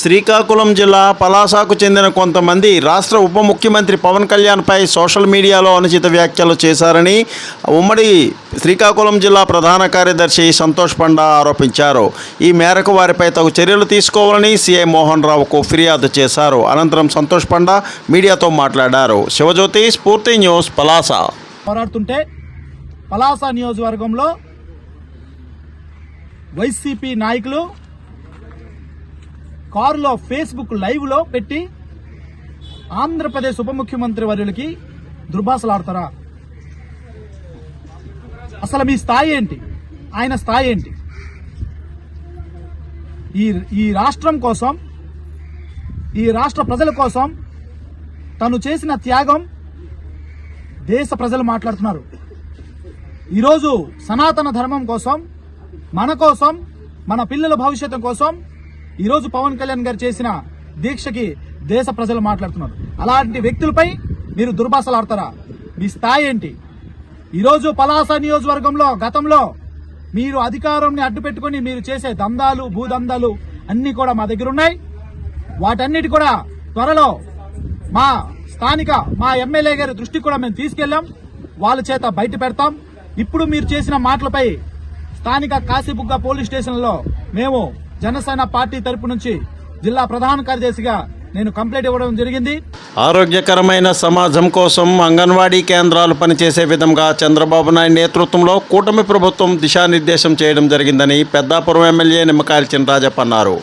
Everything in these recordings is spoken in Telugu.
శ్రీకాకుళం జిల్లా పలాసకు చెందిన కొంతమంది రాష్ట్ర ఉప ముఖ్యమంత్రి పవన్ కళ్యాణ్పై సోషల్ మీడియాలో అనుచిత వ్యాఖ్యలు చేశారని ఉమ్మడి శ్రీకాకుళం జిల్లా ప్రధాన కార్యదర్శి సంతోష్ పండా ఆరోపించారు. ఈ మేరకు వారిపై తగు చర్యలు తీసుకోవాలని సీఐ మోహన్ రావుకు ఫిర్యాదు చేశారు. అనంతరం సంతోష్ పండా మీడియాతో మాట్లాడారు. శివజ్యోతి, స్ఫూర్తి న్యూస్, పలాస. పోరాడుతుంటే పలాస నియోజకవర్గంలో వైసీపీ నాయకులు కారులో ఫేస్బుక్ లైవ్లో పెట్టి ఆంధ్రప్రదేశ్ ఉప ముఖ్యమంత్రి వర్యులకి దుర్భాషలాడతారా? అసలు మీ స్థాయి ఏంటి? ఆయన స్థాయి ఏంటి? ఈ రాష్ట్రం కోసం, ఈ రాష్ట్ర ప్రజల కోసం తను చేసిన త్యాగం దేశ ప్రజలు మాట్లాడుతున్నారు. ఈరోజు సనాతన ధర్మం కోసం, మన పిల్లల భవిష్యత్తు కోసం ఈరోజు పవన్ కళ్యాణ్ గారు చేసిన దీక్షకి దేశ ప్రజలు మాట్లాడుతున్నారు. అలాంటి వ్యక్తులపై మీరు దుర్భాషలాడతారా? మీ స్థాయి ఏంటి? ఈరోజు పలాస నియోజకవర్గంలో గతంలో మీరు అధికారాన్ని అడ్డు పెట్టుకుని మీరు చేసే దందాలు, భూదందాలు అన్ని కూడా మా దగ్గర ఉన్నాయి. వాటన్నిటి కూడా త్వరలో మా స్థానిక ఎమ్మెల్యే గారి దృష్టికి కూడా మేము తీసుకెళ్లాం. వాళ్ళ చేత బయట పెడతాం. ఇప్పుడు మీరు చేసిన మాటలపై స్థానిక కాశీబుగ్గ పోలీస్ స్టేషన్లో మేము జనసేన పార్టీ తరపు నుంచి జిల్లా ప్రధాన కార్యదర్శిగా నేను కంప్లైంట్ ఇవ్వడం జరిగింది. ఆరోగ్యకరమైన సమాజం కోసం అంగన్వాడీ కేంద్రాలు పనిచేసే విధంగా చంద్రబాబు నాయుడు నేతృత్వంలో కూటమి ప్రభుత్వం దిశానిర్దేశం చేయడం జరిగిందని పెద్దాపురం ఎమ్మెల్యే నిమ్మకాయల చినరాజప్ప అన్నారు.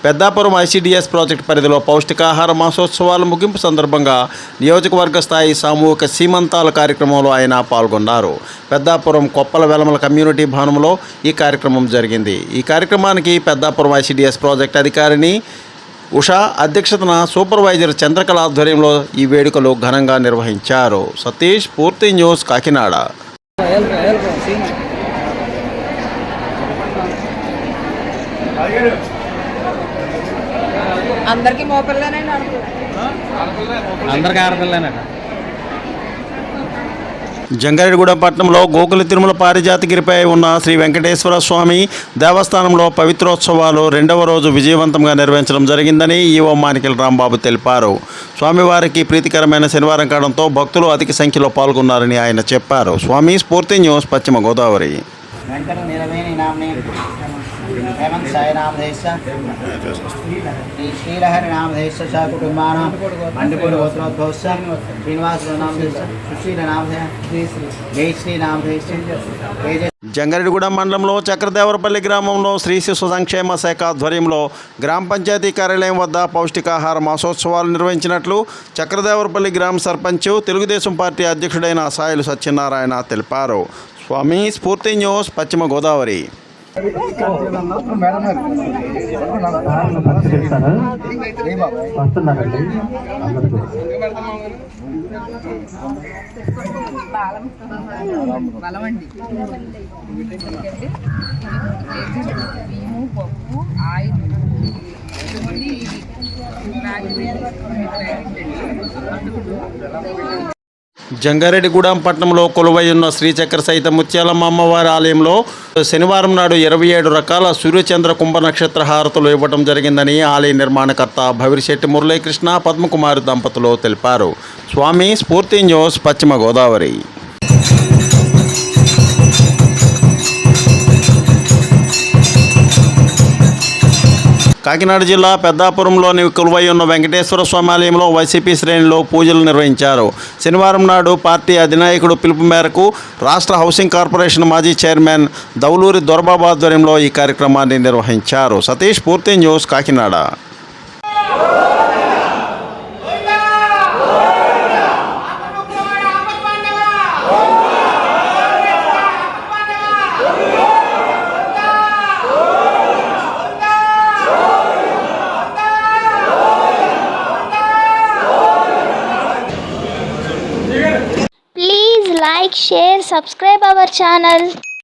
పెద్దాపురం ఐసీడీఎస్ ప్రాజెక్టు పరిధిలో పౌష్టికాహార మాసోత్సవాల ముగింపు సందర్భంగా నియోజకవర్గ స్థాయి సామూహిక సీమంతాల కార్యక్రమంలో ఆయన పాల్గొన్నారు. పెద్దాపురం కొప్పల వెలమల కమ్యూనిటీ భవనంలో ఈ కార్యక్రమం జరిగింది. ఈ కార్యక్రమానికి పెద్దాపురం ఐసీడీఎస్ ప్రాజెక్టు అధికారిని ఉషా అధ్యక్షతన సూపర్వైజర్ చంద్రకళ ఆధ్వర్యంలో ఈ వేడుకలు ఘనంగా నిర్వహించారు. సతీష్, పూర్తి న్యూస్, కాకినాడ. అందరికీ మోపిల్లనేనండి, అందరికీ ఆడపిల్లనేట. జంగారెడ్డిగూడెం పట్టణంలో గోకుల తిరుమల పారిజాతగిరిపై ఉన్న శ్రీ వెంకటేశ్వర స్వామి దేవస్థానంలో పవిత్రోత్సవాలు 2వ రోజు విజయవంతంగా నిర్వహించడం జరిగిందని ఈవో మానికెల రాంబాబు తెలిపారు. స్వామివారికి ప్రీతికరమైన శనివారం కావడంతో భక్తులు అధిక సంఖ్యలో పాల్గొన్నారని ఆయన చెప్పారు. స్వామి, స్ఫూర్తి న్యూస్, పశ్చిమ గోదావరి. हेमंत साई नामधेश श्रीलहरी नामधेश स कुटुंबानां मंडपूर गोत्रोद्भव श्रीनिवास नामधेश सुशील नामधेश जय श्री नामधेश. జంగారెడ్డిగూడెం మండలంలో చక్రదేవరపల్లి గ్రామంలో శ్రీ శిశు సంక్షేమ శాఖ ఆధ్వర్యంలో గ్రామ పంచాయతీ కార్యాలయం వద్ద పౌష్టికాహార మాసోత్సవాలు నిర్వహించినట్లు చక్రదేవరపల్లి గ్రామ సర్పంచ్, తెలుగుదేశం పార్టీ అధ్యక్షుడైన సాయిలు సత్యనారాయణ తెలిపారు. స్వామి, స్ఫూర్తి న్యూస్, పశ్చిమ గోదావరి. బలమండి బియ్యము, పప్పు, ఆయిల్ జంగారెడ్డిగూడెం పట్టణంలో కొలువై ఉన్న శ్రీచక్ర సహిత ముత్యాలమ్మ అమ్మవారి ఆలయంలో శనివారం నాడు 27 రకాల సూర్యచంద్ర కుంభ నక్షత్ర హారతులు ఇవ్వడం జరిగిందని ఆలయ నిర్మాణకర్త భవిరిశెట్టి మురళీకృష్ణ, పద్మకుమారి దంపతులు తెలిపారు. స్వామి, స్ఫూర్తి న్యూస్, పశ్చిమ గోదావరి. కాకినాడ జిల్లా పెద్దాపురంలోని కొలువై ఉన్న వెంకటేశ్వర స్వామి ఆలయంలో వైసీపీ శ్రేణులు పూజలు నిర్వహించారు. శనివారం నాడు పార్టీ అధినాయకుడు పిలుపు మేరకు రాష్ట్ర హౌసింగ్ కార్పొరేషన్ మాజీ చైర్మన్ దౌలూరి దొరబాబు ఆధ్వర్యంలో ఈ కార్యక్రమాన్ని నిర్వహించారు. సతీష్, పూర్తి news, Kakinada. Please like, share, subscribe our channel.